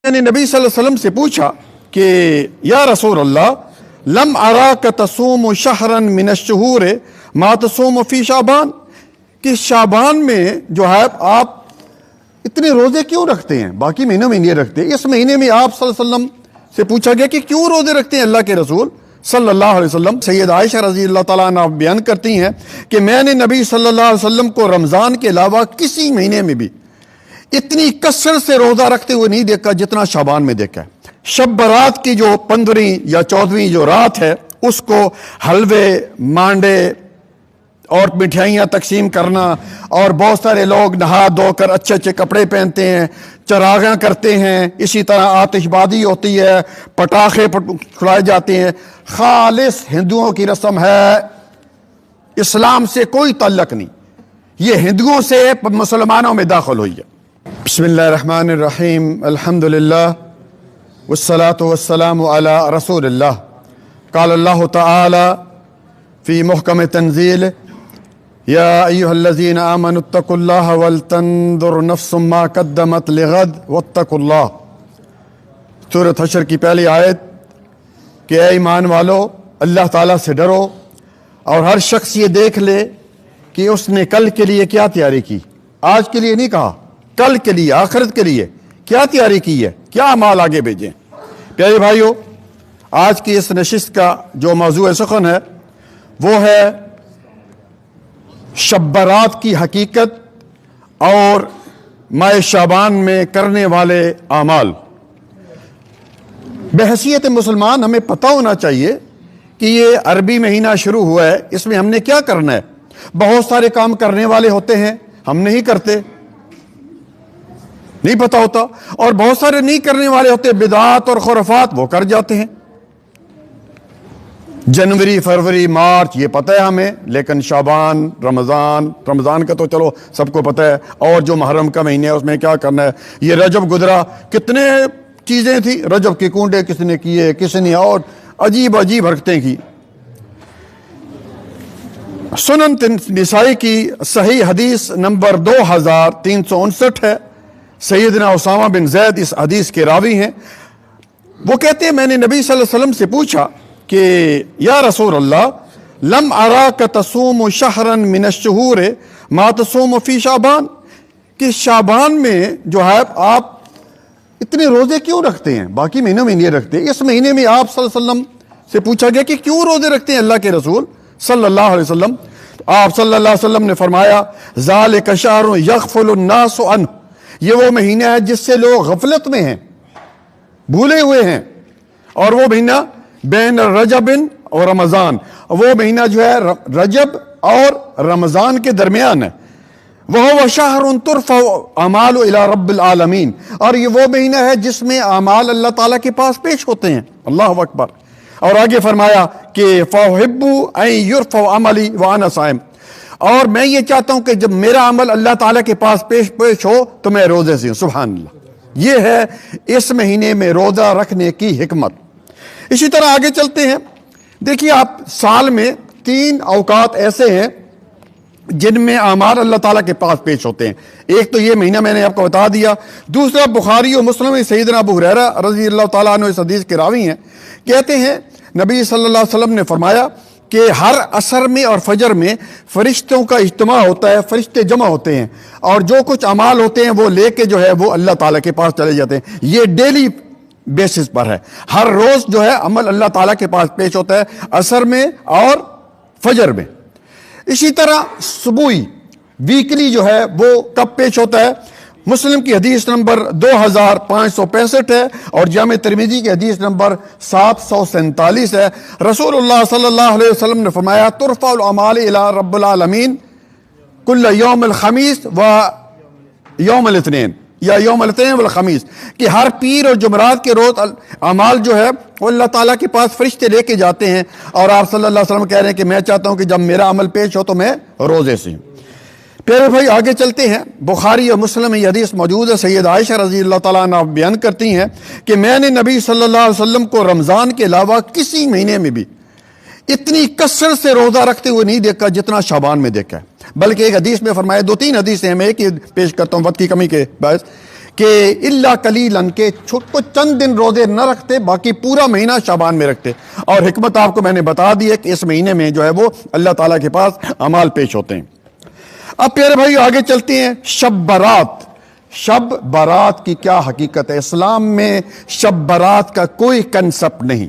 نے نبی صلی اللہ علیہ وسلم سے پوچھا کہ یا رسول اللہ لم اراک تصوم شہرا من الشہور ما تصوم فی شعبان، کہ شعبان میں جو ہے آپ اتنے روزے کیوں رکھتے ہیں، باقی مہینوں میں نہیں رکھتے، اس مہینے میں آپ صلی اللہ علیہ وسلم سے پوچھا گیا کہ کیوں روزے رکھتے ہیں اللہ کے رسول صلی اللہ علیہ وسلم۔ سید عائشہ رضی اللہ تعالیٰ عنہ بیان کرتی ہیں کہ میں نے نبی صلی اللہ علیہ وسلم کو رمضان کے علاوہ کسی مہینے میں بھی اتنی کثرت سے روزہ رکھتے ہوئے نہیں دیکھا جتنا شعبان میں دیکھا ہے۔ شب برات کی جو 15ویں یا 14ویں جو رات ہے اس کو حلوے، مانڈے اور مٹھائیاں تقسیم کرنا، اور بہت سارے لوگ نہا دھو کر اچھے اچھے کپڑے پہنتے ہیں، چراغاں کرتے ہیں، اسی طرح آتش بازی ہوتی ہے، پٹاخے چھڑائے جاتے ہیں، خالص ہندوؤں کی رسم ہے، اسلام سے کوئی تعلق نہیں، یہ ہندوؤں سے مسلمانوں میں داخل ہوئی ہے۔ بسم اللہ الرحمن الرحیم، الحمدللہ والصلاة والسلام علی رسول اللہ۔ قال اللہ تعالی فی محکم تنزیل یا ایہا الذین آمنوا اتقوا اللہ ولتنظر نفس ما قدمت لغد واتقوا اللہ۔ سورۃ حشر کی پہلی آیت کہ اے ایمان والو اللہ تعالیٰ سے ڈرو اور ہر شخص یہ دیکھ لے کہ اس نے کل کے لیے کیا تیاری کی، آج کے لیے نہیں کہا، کل کے لیے، آخرت کے لیے کیا تیاری کی ہے، کیا اعمال آگے بھیجیں۔ پیارے بھائیو، آج کی اس نشست کا جو موضوع سخن ہے وہ ہے شب برات کی حقیقت اور ماہ شعبان میں کرنے والے اعمال۔ بحیثیت مسلمان ہمیں پتہ ہونا چاہیے کہ یہ عربی مہینہ شروع ہوا ہے، اس میں ہم نے کیا کرنا ہے۔ بہت سارے کام کرنے والے ہوتے ہیں، ہم نہیں کرتے، نہیں پتہ ہوتا، اور بہت سارے نہیں کرنے والے ہوتے، بدعات اور خرافات وہ کر جاتے ہیں۔ جنوری، فروری، مارچ یہ پتہ ہے ہمیں، لیکن شعبان، رمضان کا تو چلو سب کو پتہ ہے، اور جو محرم کا مہینہ ہے اس میں کیا کرنا ہے۔ یہ رجب گزرا، کتنے چیزیں تھیں، رجب کے کنڈے کس نے کیے، کس نے اور عجیب عجیب حرکتیں کی۔ سنن نسائی کی صحیح حدیث نمبر 2359 ہے، سیدنا اسامہ بن زید اس حدیث کے راوی ہیں۔ وہ کہتے ہیں میں نے نبی صلی اللہ علیہ وسلم سے پوچھا کہ یا رسول اللہ لم اراک تصوم شہرا من الشہور ما تصوم فی شعبان، کہ شعبان میں جو ہے آپ اتنے روزے کیوں رکھتے ہیں، باقی مہینوں میں نہیں رکھتے، اس مہینے میں آپ صلی اللہ علیہ وسلم سے پوچھا گیا کہ کیوں روزے رکھتے ہیں اللہ کے رسول صلی اللہ علیہ وسلم۔ آپ صلی اللہ علیہ وسلم نے فرمایا ذالک شہر یغفل الناس عنہ، یہ وہ مہینہ ہے جس سے لوگ غفلت میں ہیں، بھولے ہوئے ہیں، اور وہ مہینہ بین رجب اور رمضان، وہ مہینہ جو ہے رجب اور رمضان کے درمیان ہے۔ وہ شہر ترفع اعمال الی رب العالمین، اور یہ وہ مہینہ ہے جس میں اعمال اللہ تعالیٰ کے پاس پیش ہوتے ہیں۔ اللہ اکبر۔ اور آگے فرمایا کہ فاحب ان یرفع عملی وانا صائم، اور میں یہ چاہتا ہوں کہ جب میرا عمل اللہ تعالیٰ کے پاس پیش ہو تو میں روزے سے ہوں۔ سبحان اللہ، یہ ہے اس مہینے میں روزہ رکھنے کی حکمت۔ اسی طرح آگے چلتے ہیں، دیکھیے آپ سال میں 3 اوقات ایسے ہیں جن میں اعمال اللہ تعالیٰ کے پاس پیش ہوتے ہیں۔ ایک تو یہ مہینہ میں نے آپ کو بتا دیا، دوسرا بخاری و مسلم میں سیدنا ابو ہریرہ رضی اللہ تعالیٰ عنہ اس حدیث کے راوی ہیں، کہتے ہیں نبی صلی اللہ علیہ وسلم نے فرمایا کہ ہر عصر میں اور فجر میں فرشتوں کا اجتماع ہوتا ہے، فرشتے جمع ہوتے ہیں، اور جو کچھ اعمال ہوتے ہیں وہ لے کے جو ہے وہ اللہ تعالیٰ کے پاس چلے جاتے ہیں۔ یہ ڈیلی بیسس پر ہے، ہر روز جو ہے عمل اللہ تعالیٰ کے پاس پیش ہوتا ہے، عصر میں اور فجر میں۔ اسی طرح صبحی ویکلی جو ہے وہ کب پیش ہوتا ہے؟ مسلم کی حدیث نمبر 2565 ہے، اور جامع ترمذی کی حدیث نمبر 747 ہے۔ رسول اللہ صلی اللہ علیہ وسلم نے فرمایا ترفع الاعمال الی رب العالمین کل یوم الخمیس و یوم الاثنین، یا یوم الاثنین والخمیس، کہ ہر پیر اور جمعرات کے روز اعمال جو ہے وہ اللہ تعالیٰ کے پاس فرشتے لے کے جاتے ہیں، اور آپ صلی اللہ علیہ وسلم کہہ رہے ہیں کہ میں چاہتا ہوں کہ جب میرا عمل پیش ہو تو میں روزے سے ہوں۔ پیارے بھائی آگے چلتے ہیں، بخاری اور مسلم میں یہ حدیث موجود ہے، سید عائشہ رضی اللہ تعالیٰ عنہ بیان کرتی ہیں کہ میں نے نبی صلی اللہ علیہ وسلم کو رمضان کے علاوہ کسی مہینے میں بھی اتنی کثرت سے روزہ رکھتے ہوئے نہیں دیکھا جتنا شعبان میں دیکھا ہے۔ بلکہ ایک حدیث میں فرمایا، 2-3 حدیثیں ہیں، میں ایک ہی پیش کرتا ہوں وقت کی کمی کے باعث، کہ اللہ قلیلاً کے کو چند دن روزے نہ رکھتے، باقی پورا مہینہ شعبان میں رکھتے. اور حکمت آپ کو میں نے بتا دی ہے کہ اس مہینے میں جو ہے وہ اللہ تعالیٰ کے پاس اعمال پیش ہوتے ہیں. اب پیارے بھائی آگے چلتے ہیں. شب برات. شب برات کی کیا حقیقت ہے؟ اسلام میں شب برات کا کوئی کنسپٹ نہیں.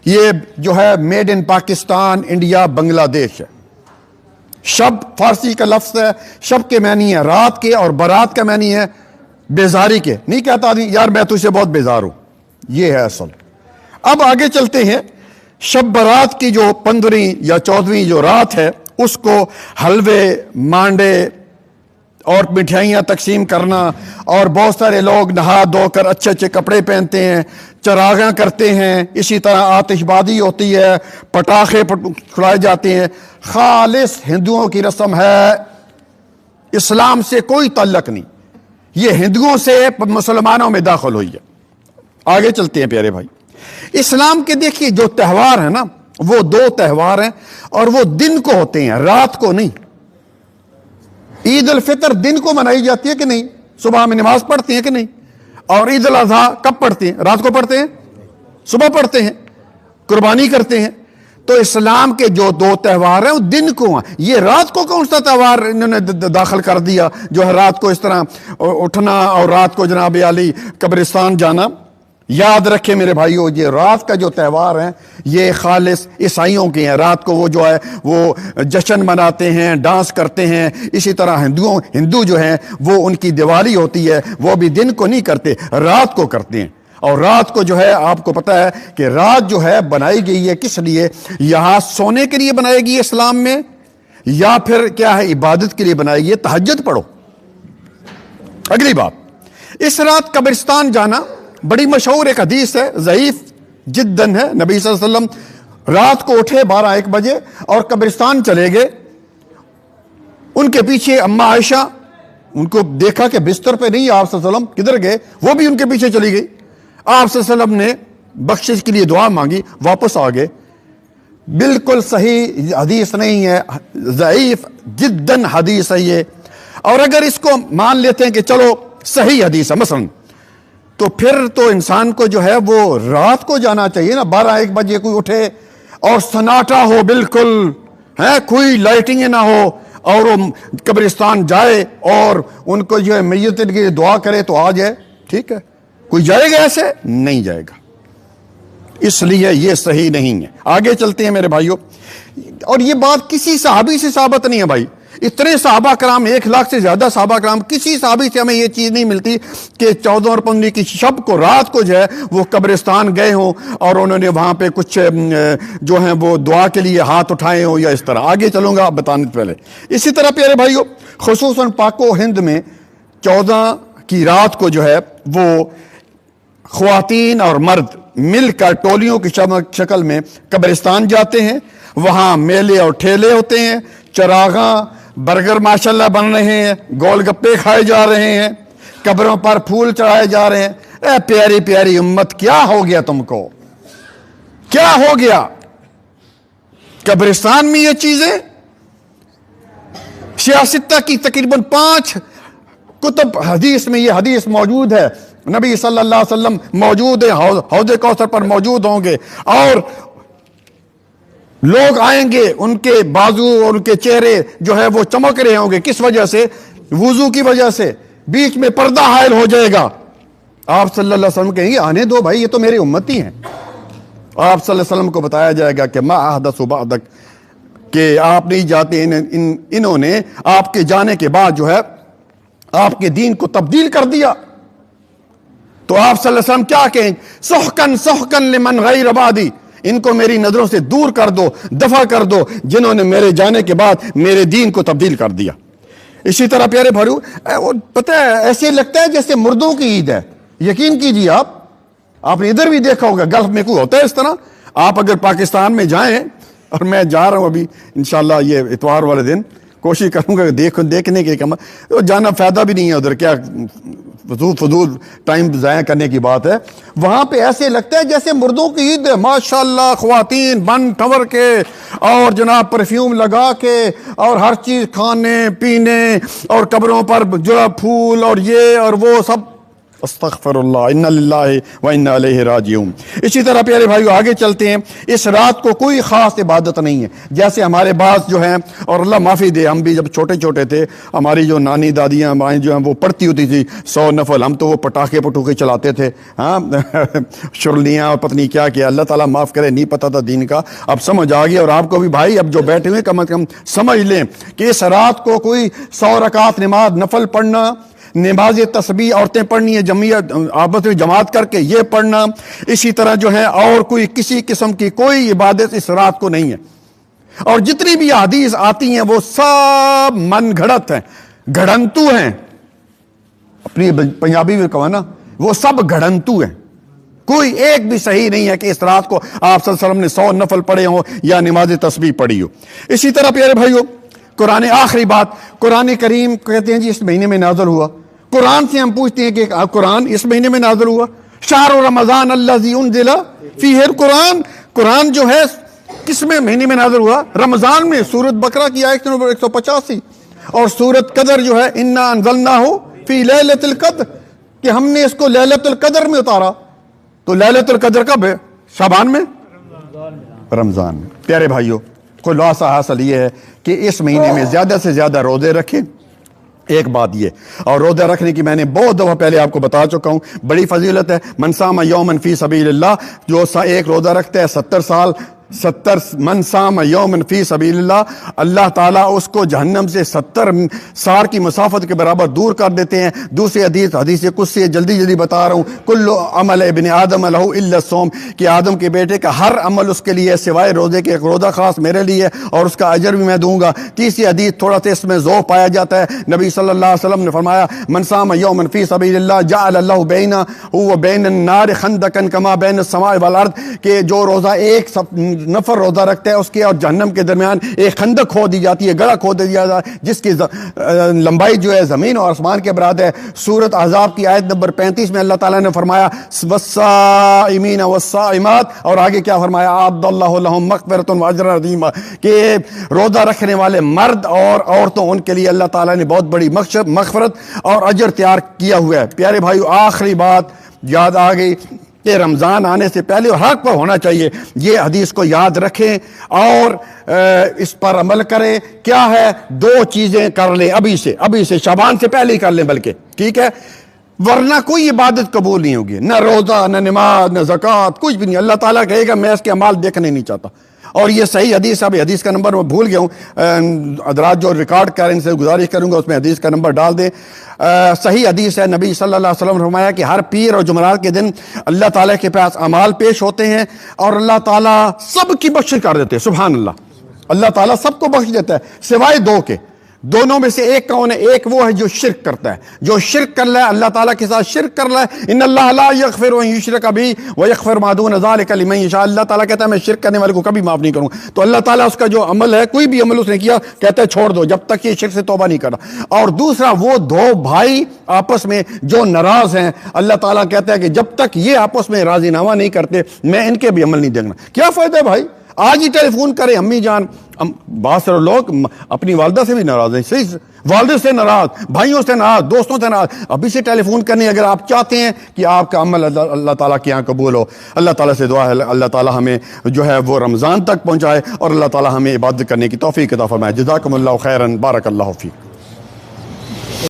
یہ جو ہے میڈ ان پاکستان، انڈیا، بنگلہ دیش ہے. شب فارسی کا لفظ ہے. شب کے معنی ہے رات کے، اور برات کا معنی ہے بیزاری کے. نہیں کہتا یار میں تجھ سے بہت بیزار ہوں. یہ ہے اصل. اب آگے چلتے ہیں. شب برات کی جو 15ویں یا 14ویں جو رات ہے، اس کو حلوے، مانڈے اور مٹھائیاں تقسیم کرنا، اور بہت سارے لوگ نہا دھو کر اچھے اچھے کپڑے پہنتے ہیں، چراغاں کرتے ہیں، اسی طرح آتش بازی ہوتی ہے، پٹاخے چھڑائے جاتے ہیں. خالص ہندوؤں کی رسم ہے، اسلام سے کوئی تعلق نہیں. یہ ہندوؤں سے مسلمانوں میں داخل ہوئی ہے. آگے چلتے ہیں پیارے بھائی. اسلام کے دیکھیے جو تہوار ہیں نا، وہ 2 تہوار ہیں، اور وہ دن کو ہوتے ہیں، رات کو نہیں. عید الفطر دن کو منائی جاتی ہے کہ نہیں؟ صبح میں نماز پڑھتے ہیں کہ نہیں؟ اور عید الاضحیٰ کب پڑھتے ہیں؟ رات کو پڑھتے ہیں؟ صبح پڑھتے ہیں، قربانی کرتے ہیں. تو اسلام کے جو 2 تہوار ہیں وہ دن کو ہیں. یہ رات کو کون سا تہوار انہوں نے داخل کر دیا جو ہے رات کو اس طرح اٹھنا اور رات کو جناب علی قبرستان جانا؟ یاد رکھیں میرے بھائیو، یہ رات کا جو تہوار ہیں یہ خالص عیسائیوں کے ہیں. رات کو وہ جو ہے وہ جشن مناتے ہیں، ڈانس کرتے ہیں. اسی طرح ہندو جو ہیں وہ ان کی دیوالی ہوتی ہے، وہ بھی دن کو نہیں کرتے، رات کو کرتے ہیں. اور رات کو جو ہے آپ کو پتہ ہے کہ رات جو ہے بنائی گئی ہے کس لیے؟ یہاں سونے کے لیے بنائی گئی ہے اسلام میں، یا پھر کیا ہے عبادت کے لیے بنائی گئی ہے؟ تہجد پڑھو. اگلی بات، اس رات قبرستان جانا بڑی مشہور ایک حدیث ہے، ضعیف جداً ہے. نبی صلی اللہ علیہ وسلم رات کو اٹھے 12-1 بجے اور قبرستان چلے گئے. ان کے پیچھے اماں عائشہ، ان کو دیکھا کہ بستر پہ نہیں، آپ صلی اللہ علیہ وسلم کدھر گئے؟ وہ بھی ان کے پیچھے چلی گئی. آپ صلی اللہ علیہ وسلم نے بخشش کے لیے دعا مانگی، واپس آ گئے. بالکل صحیح حدیث نہیں ہے، ضعیف جداً حدیث ہے یہ. اور اگر اس کو مان لیتے ہیں کہ چلو صحیح حدیث ہے مثلاً، تو پھر تو انسان کو جو ہے وہ رات کو جانا چاہیے نا. 12-1 بجے کوئی اٹھے اور سناٹا ہو بالکل ہے، کوئی لائٹنگ نہ ہو، اور وہ قبرستان جائے اور ان کو جو ہے میت کے لیے دعا کرے تو آ جائے. ٹھیک ہے، کوئی جائے گا ایسے؟ نہیں جائے گا. اس لیے یہ صحیح نہیں ہے. آگے چلتے ہیں میرے بھائیوں. اور یہ بات کسی صحابی سے ثابت نہیں ہے بھائی. اتنے صحابہ کرام، 1 لاکھ سے زیادہ صحابہ کرام، کسی صحابی سے ہمیں یہ چیز نہیں ملتی کہ 14 اور 15 کی شب کو رات کو جو ہے وہ قبرستان گئے ہوں اور انہوں نے وہاں پہ کچھ جو ہیں وہ دعا کے لیے ہاتھ اٹھائے ہوں یا اس طرح. آگے چلوں گا بتانے سے پہلے. اسی طرح پیارے بھائیوں، خصوصاً پاک و ہند میں 14 کی رات کو جو ہے وہ خواتین اور مرد مل کر ٹولیوں کی شکل میں قبرستان جاتے ہیں. وہاں میلے اور ٹھیلے ہوتے ہیں، چراغاں، برگر ماشاءاللہ بن رہے ہیں، گول گپے کھائے جا رہے ہیں، قبروں پر پھول چڑھائے جا رہے ہیں. اے پیاری پیاری امت، کیا ہو گیا تم کو؟ کیا ہو گیا؟ قبرستان میں یہ چیزیں؟ سیاستہ کی تقریباً 5 کتب حدیث میں یہ حدیث موجود ہے. نبی صلی اللہ علیہ وسلم موجود ہیں، حوض کوثر پر موجود ہوں گے، اور لوگ آئیں گے، ان کے بازو اور ان کے چہرے جو ہے وہ چمک رہے ہوں گے. کس وجہ سے؟ وضو کی وجہ سے. بیچ میں پردہ حائل ہو جائے گا. آپ صلی اللہ علیہ وسلم کہیں گے آنے دو بھائی، یہ تو میرے امتی ہیں. آپ صلی اللہ علیہ وسلم کو بتایا جائے گا کہ ما احدث بعدک، کہ آپ نہیں جاتے، انہوں نے آپ کے جانے کے بعد جو ہے آپ کے دین کو تبدیل کر دیا. تو آپ صلی اللہ علیہ وسلم کیا کہیں؟ سحقن سحقن لمن غیر بعدی، ان کو میری نظروں سے دور کر دو، دفع کر دو، جنہوں نے میرے جانے کے بعد میرے دین کو تبدیل کر دیا. اسی طرح پیارے بھائیو، پتہ ہے ایسے لگتا ہے جیسے مردوں کی عید ہے. یقین کیجیے، آپ نے ادھر بھی دیکھا ہوگا، گلف میں کوئی ہوتا ہے اس طرح. آپ اگر پاکستان میں جائیں، اور میں جا رہا ہوں ابھی انشاءاللہ یہ اتوار والے دن، کوشش کروں گا دیکھنے کے کم، جانا فائدہ بھی نہیں ہے ادھر، کیا فضول ٹائم ضائع کرنے کی بات ہے. وہاں پہ ایسے لگتا ہے جیسے مردوں کی عید ہے. ماشاءاللہ خواتین بن ٹور کے اور جناب پرفیوم لگا کے اور ہر چیز کھانے پینے اور قبروں پر جو پھول اور یہ اور وہ سب استغفر اللہ انا للہ و انا الیہ راجعون۔ اسی طرح پیارے بھائیو آگے چلتے ہیں، اس رات کو کوئی خاص عبادت نہیں ہے، جیسے ہمارے بعض جو ہیں، اور اللہ معافی دے، ہم بھی جب چھوٹے چھوٹے تھے، ہماری جو نانی دادیاں مائیں جو ہیں وہ پڑھتی ہوتی تھی 100 نفل، ہم تو وہ پٹاخے چلاتے تھے، ہاں شرلیاں اور پتنی کیا کیا، اللہ تعالیٰ معاف کرے، نہیں پتہ تھا دین کا، اب سمجھ آ گیا۔ اور آپ کو بھی بھائی اب جو بیٹھے ہوئے کم از کم سمجھ لیں کہ اس رات کو کوئی 100 رکعت نماز نفل پڑھنا، نماز تسبیح عورتیں پڑھنی ہے جمعیت آپس میں جماعت کر کے یہ پڑھنا، اسی طرح جو ہے اور کوئی کسی قسم کی کوئی عبادت اس رات کو نہیں ہے۔ اور جتنی بھی احادیث آتی ہیں وہ سب من گھڑت ہیں، گھڑنتو ہیں، اپنی پنجابی میں کہا نا، وہ سب گھڑنتو ہیں، کوئی ایک بھی صحیح نہیں ہے کہ اس رات کو آپ صلی اللہ علیہ وسلم نے 100 نفل پڑھے ہوں یا نماز تسبیح پڑھی ہو۔ اسی طرح پیارے بھائیو قرآن، آخری بات، قرآن کریم کہتے ہیں جی اس مہینے میں نازل ہوا، قرآن سے ہم پوچھتے ہیں کہ قرآن اس مہینے میں نازل ہوا، شہر رمضان الذی انزل فیہ القرآن، قرآن جو ہے کس میں مہینے میں نازل ہوا؟ رمضان میں۔ سورۃ بقرہ کی آیت نمبر 185 اور سورۃ قدر جو ہے انا انزلناہ فی لیلۃ القدر، کہ ہم نے اس کو لیلۃ القدر میں اتارا، تو لیلۃ القدر کب ہے؟ شعبان میں، رمضان میں۔ پیارے بھائیو خلاصہ حاصل یہ ہے کہ اس مہینے میں زیادہ سے زیادہ روزے رکھیں۔ ایک بات یہ، اور روزہ رکھنے کی میں نے بہت دفعہ پہلے آپ کو بتا چکا ہوں، بڑی فضیلت ہے۔ من صام یوما فی سبیل اللہ، جو ایک روزہ رکھتا ہے 70 سال، 70 من صام یوما فی سبیل اللہ، اللہ تعالیٰ اس کو جہنم سے 70 سال کی مسافت کے برابر دور کر دیتے ہیں۔ دوسری حدیث قدسی جلدی بتا رہا ہوں، کل عمل ابن آدم لہ الا الصوم، کہ آدم کے بیٹے کا ہر عمل اس کے لیے سوائے روزے کے، ایک روزہ خاص میرے لیے اور اس کا اجر بھی میں دوں گا۔ تیسری حدیث تھوڑا سا اس میں ذوق پایا جاتا ہے، نبی صلی اللہ علیہ وسلم نے فرمایا من صام یوما فی سبیل اللہ جعل اللہ بینہ وبین النار خندقا کما بین السماء والارض، کہ جو روزہ ایک نفر روزہ رکھتا ہے اس کے اور جہنم کے درمیان ایک خندق کھود دی جاتی ہے، گڑھا کھود دیا جاتا ہے جس کی لمبائی جو ہے زمین اور آسمان کے برابر ہے۔ سورۃ احزاب کی آیت نمبر 35 میں اللہ تعالیٰ نے فرمایا والصائمین والصائمات، اور آگے کیا فرمایا؟ اعد اللہ لہم مغفرۃ واجرا عظیما، کہ روزہ رکھنے والے مرد اور عورتوں ان کے لیے اللہ تعالیٰ نے بہت بڑی مغفرت اور اجر تیار کیا ہوا ہے۔ پیارے بھائیو آخری بات یاد آ گئی کہ رمضان آنے سے پہلے حق پر ہونا چاہیے، یہ حدیث کو یاد رکھیں اور اس پر عمل کریں۔ کیا ہے؟ 2 چیزیں کر لیں ابھی سے، شعبان سے پہلے ہی کر لیں بلکہ، ٹھیک ہے؟ ورنہ کوئی عبادت قبول نہیں ہوگی، نہ روزہ، نہ نماز، نہ زکوٰۃ، کچھ بھی نہیں۔ اللہ تعالیٰ کہے گا میں اس کے اعمال دیکھنے نہیں چاہتا۔ اور یہ صحیح حدیث، اب حدیث کا نمبر میں بھول گیا ہوں، حضرات جو ریکارڈ کریں ان سے گزارش کروں گا اس میں حدیث کا نمبر ڈال دیں۔ صحیح حدیث ہے، نبی صلی اللہ علیہ وسلم نے فرمایا کہ ہر پیر اور جمعرات کے دن اللہ تعالیٰ کے پاس اعمال پیش ہوتے ہیں اور اللہ تعالیٰ سب کی بخشش کر دیتے ہیں۔ سبحان اللہ، اللہ تعالیٰ سب کو بخش دیتا ہے سوائے 2 کے۔ دونوں میں سے ایک کون ہے؟ ایک وہ ہے جو شرک کرتا ہے، جو شرک کر رہا ہے اللہ تعالیٰ کے ساتھ شرک کر رہا ہے۔ ان اللہ لا یغفر ان یشرک بہ ویغفر ما دون ذلک لمن یشاء، اللہ تعالیٰ کہتا ہے میں شرک کرنے والے کو کبھی معاف نہیں کروں گا۔ تو اللہ تعالیٰ اس کا جو عمل ہے، کوئی بھی عمل اس نے کیا، کہتا ہے چھوڑ دو جب تک یہ شرک سے توبہ نہیں کرا۔ اور دوسرا وہ 2 بھائی آپس میں جو ناراض ہیں، اللہ تعالیٰ کہتا ہے کہ جب تک یہ آپس میں راضی نامہ نہیں کرتے میں ان کے بھی عمل نہیں دیکھنا۔ کیا فائدہ ہے بھائی؟ آج ہی ٹیلی فون کریں، امی جان، بہت سارے لوگ اپنی والدہ سے بھی ناراض ہیں، صحیح، والدے سے ناراض، بھائیوں سے ناراض، دوستوں سے ناراض، ابھی سے ٹیلی فون کرنے اگر آپ چاہتے ہیں کہ آپ کا عمل اللہ تعالیٰ کے یہاں قبول ہو۔ اللہ تعالیٰ سے دعا ہے اللہ تعالیٰ ہمیں جو ہے وہ رمضان تک پہنچائے اور اللہ تعالیٰ ہمیں عبادت کرنے کی توفیق عطا فرمائے۔ جزاکم اللہ خیرا، بارک اللہ فیک۔